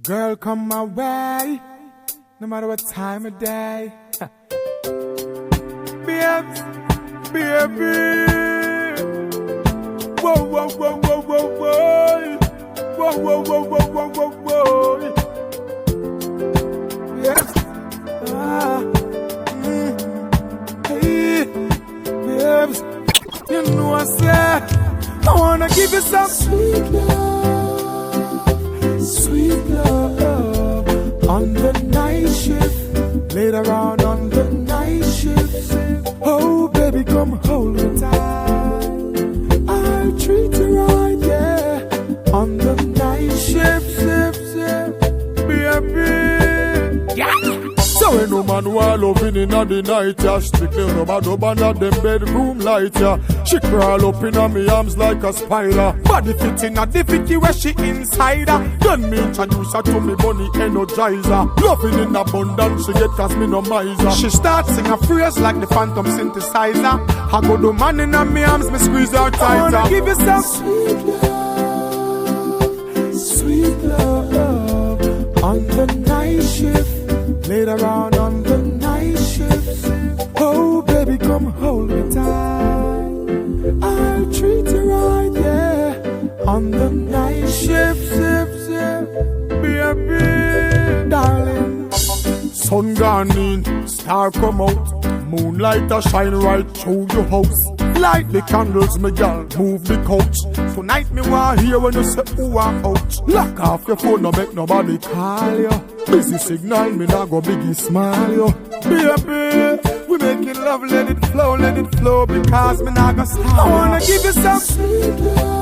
Girl, come my way, no matter what time of day. Babes, baby. Whoa, whoa, whoa, whoa, whoa, whoa. Whoa, whoa, whoa, whoa, whoa, whoa, whoa. Yes. Hey, babes, you know I said I wanna give you some sweet love on the night shift, later on the night shift. Oh baby, come hold me tight, I'll treat you right, yeah, on the night shift, baby, yeah. So when no man want loving in the night, yeah, strictly no man up under them bedroom light, yeah. She crawl up in me arms like a spider. Body fit in a difficulty where she inside her. Then me introduce her to me bunny energizer. Loving in abundance she get cause me no miser. She start sing a phrase like the phantom synthesizer. I go do man in me arms, me squeeze her tighter. I wanna give you some sweet love on the night shift, later on the night shift. Oh baby, come hold me tight, I'll treat you right, yeah, on the night shift, baby, darling. Sun gone in, star come out, moonlight a shine right through your house. Light the candles, me girl, move the couch. Tonight me want hear when you say who are out. Lock off your phone, no make nobody call you. Busy signal, me not go biggie smile you. Baby, we making love, let it flow, because me not go stop. I wanna give you some sweet love